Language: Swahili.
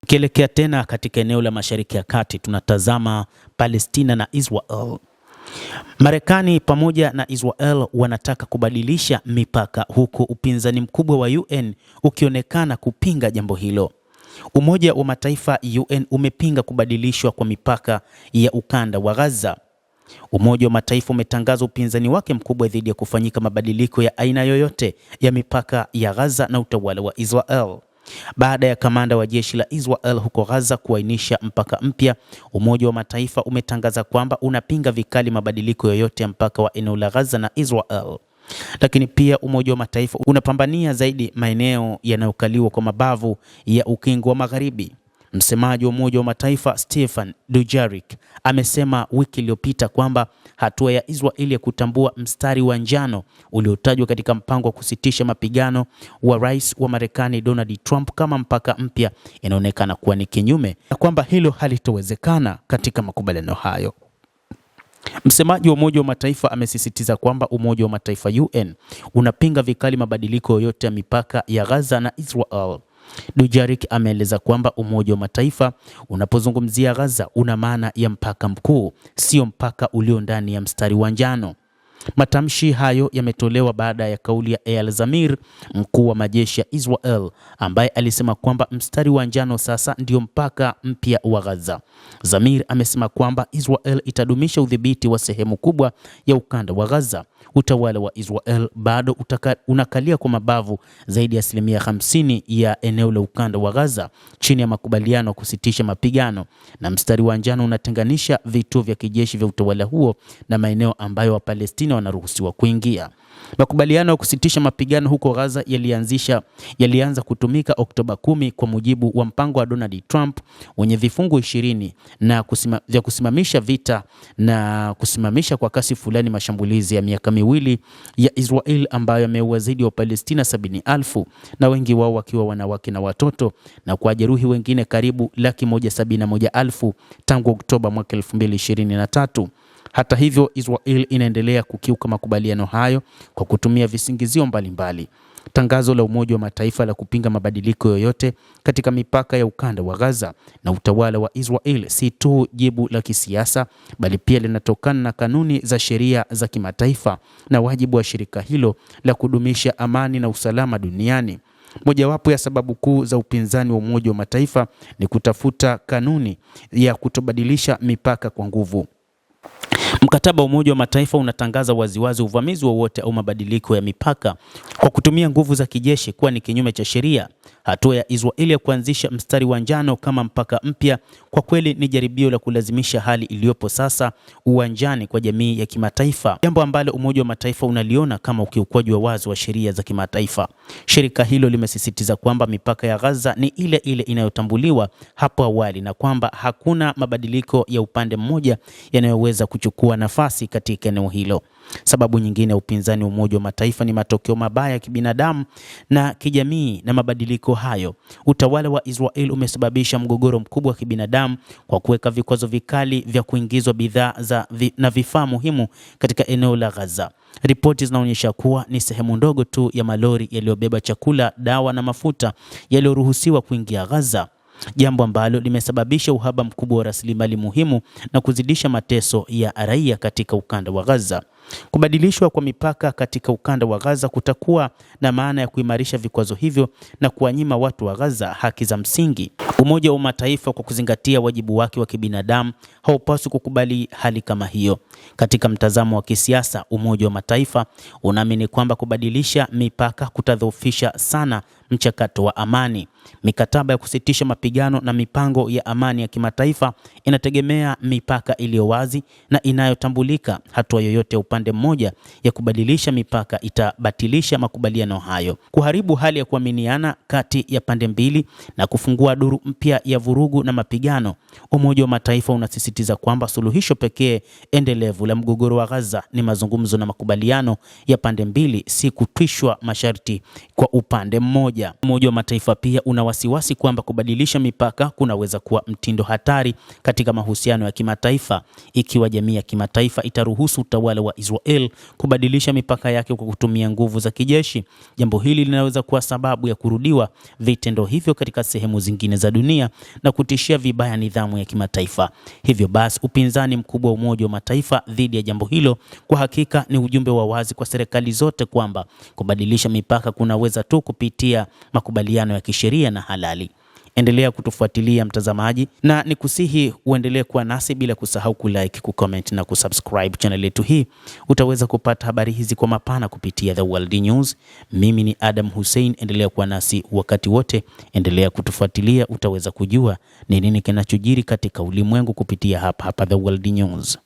Tukielekea tena katika eneo la Mashariki ya Kati, tunatazama Palestina na Israel. Marekani pamoja na Israel wanataka kubadilisha mipaka, huku upinzani mkubwa wa UN ukionekana kupinga jambo hilo. Umoja wa Mataifa UN umepinga kubadilishwa kwa mipaka ya ukanda wa Gaza. Umoja wa Mataifa umetangaza upinzani wake mkubwa dhidi ya kufanyika mabadiliko ya aina yoyote ya mipaka ya Gaza na utawala wa Israel. Baada ya kamanda wa jeshi la Israel huko Gaza kuainisha mpaka mpya, Umoja wa Mataifa umetangaza kwamba unapinga vikali mabadiliko yoyote ya mpaka wa eneo la Gaza na Israel. Lakini pia Umoja wa Mataifa unapambania zaidi maeneo yanayokaliwa kwa mabavu ya Ukingo wa Magharibi. Msemaji wa Umoja wa Mataifa Stefan Dujarric amesema wiki iliyopita kwamba hatua ya Israeli ya kutambua mstari wa njano uliotajwa katika mpango wa kusitisha mapigano wa Rais wa Marekani Donald Trump kama mpaka mpya inaonekana kuwa ni kinyume na kwamba hilo halitowezekana katika makubaliano hayo. Msemaji wa Umoja wa Mataifa amesisitiza kwamba Umoja wa Mataifa UN unapinga vikali mabadiliko yoyote ya mipaka ya Gaza na Israel. Dujarric ameeleza kwamba Umoja wa Mataifa unapozungumzia Gaza una maana ya mpaka mkuu, sio mpaka ulio ndani ya mstari wa njano. Matamshi hayo yametolewa baada ya kauli ya Eyal Zamir, mkuu wa majeshi ya Israel, ambaye alisema kwamba mstari wa njano sasa ndio mpaka mpya wa Gaza. Zamir amesema kwamba Israel itadumisha udhibiti wa sehemu kubwa ya ukanda wa Gaza. Utawala wa Israel bado unakalia kwa mabavu zaidi ya 50% ya eneo la ukanda wa Gaza chini ya makubaliano ya kusitisha mapigano, na mstari wa njano unatenganisha vituo vya kijeshi vya utawala huo na maeneo ambayo Wapalestina wanaruhusiwa kuingia. Makubaliano ya kusitisha mapigano huko Gaza yalianza kutumika Oktoba 10 kwa mujibu wa mpango wa Donald Trump wenye vifungu 20 na vya kusimamisha vita na kusimamisha kwa kasi fulani mashambulizi ya miaka miwili ya Israel ambayo yameua zaidi ya Palestina 70,000 na wengi wao wakiwa wanawake na watoto, na kujeruhi wengine karibu 171,000 tangu Oktoba mwaka 2023. Hata hivyo, Israel inaendelea kukiuka makubaliano hayo kwa kutumia visingizio mbalimbali. Tangazo la Umoja wa Mataifa la kupinga mabadiliko yoyote katika mipaka ya ukanda wa Gaza na utawala wa Israel si tu jibu la kisiasa, bali pia linatokana na kanuni za sheria za kimataifa na wajibu wa shirika hilo la kudumisha amani na usalama duniani. Mojawapo ya sababu kuu za upinzani wa Umoja wa Mataifa ni kutafuta kanuni ya kutobadilisha mipaka kwa nguvu. Mkataba wa Umoja wa Mataifa unatangaza waziwazi uvamizi wowote au mabadiliko ya mipaka kwa kutumia nguvu za kijeshi kuwa ni kinyume cha sheria. Hatua ya Israeli ya kuanzisha mstari wa njano kama mpaka mpya kwa kweli ni jaribio la kulazimisha hali iliyopo sasa uwanjani kwa jamii ya kimataifa, jambo ambalo Umoja wa Mataifa unaliona kama ukiukwaji wa wazi wa sheria za kimataifa. Shirika hilo limesisitiza kwamba mipaka ya Gaza ni ile ile inayotambuliwa hapo awali na kwamba hakuna mabadiliko ya upande mmoja yanayoweza kuchukua nafasi katika eneo hilo. Sababu nyingine ya upinzani wa Umoja wa Mataifa ni matokeo mabaya ya kibinadamu na kijamii na mabadiliko hayo. Utawala wa Israel umesababisha mgogoro mkubwa wa kibinadamu kwa kuweka vikwazo vikali vya kuingizwa bidhaa na vifaa muhimu katika eneo la Gaza. Ripoti zinaonyesha kuwa ni sehemu ndogo tu ya malori yaliyobeba chakula, dawa na mafuta yaliyoruhusiwa kuingia Gaza, jambo ambalo limesababisha uhaba mkubwa wa rasilimali muhimu na kuzidisha mateso ya raia katika ukanda wa Gaza. Kubadilishwa kwa mipaka katika ukanda wa Gaza kutakuwa na maana ya kuimarisha vikwazo hivyo na kuwanyima watu wa Gaza haki za msingi. Umoja wa Mataifa, kwa kuzingatia wajibu wake wa kibinadamu, haupaswi kukubali hali kama hiyo. Katika mtazamo wa kisiasa, Umoja wa Mataifa unaamini kwamba kubadilisha mipaka kutadhoofisha sana mchakato wa amani. Mikataba ya kusitisha mapigano na mipango ya amani ya kimataifa inategemea mipaka iliyo wazi na inayotambulika. Hatua yoyote ya upande mmoja ya kubadilisha mipaka itabatilisha makubaliano hayo, kuharibu hali ya kuaminiana kati ya pande mbili na kufungua duru mpya ya vurugu na mapigano. Umoja wa Mataifa unasisitiza kwamba suluhisho pekee endelevu la mgogoro wa Gaza ni mazungumzo na makubaliano ya pande mbili, si kutwishwa masharti kwa upande mmoja. Umoja wa Mataifa pia una wasiwasi kwamba kubadilisha mipaka kunaweza kuwa mtindo hatari katika mahusiano ya kimataifa ikiwa jamii ya kimataifa itaruhusu utawala wa Israel Israel kubadilisha mipaka yake kwa kutumia nguvu za kijeshi. Jambo hili linaweza kuwa sababu ya kurudiwa vitendo hivyo katika sehemu zingine za dunia na kutishia vibaya nidhamu ya kimataifa. Hivyo basi, upinzani mkubwa wa Umoja wa Mataifa dhidi ya jambo hilo kwa hakika ni ujumbe wa wazi kwa serikali zote kwamba kubadilisha mipaka kunaweza tu kupitia makubaliano ya kisheria na halali. Endelea kutufuatilia mtazamaji, na nikusihi uendelee kuwa nasi bila kusahau kulike, kucomment na kusubscribe channel yetu hii. Utaweza kupata habari hizi kwa mapana kupitia The World News. Mimi ni Adam Hussein, endelea kuwa nasi wakati wote, endelea kutufuatilia, utaweza kujua ni nini kinachojiri katika ulimwengu kupitia hapa The World News.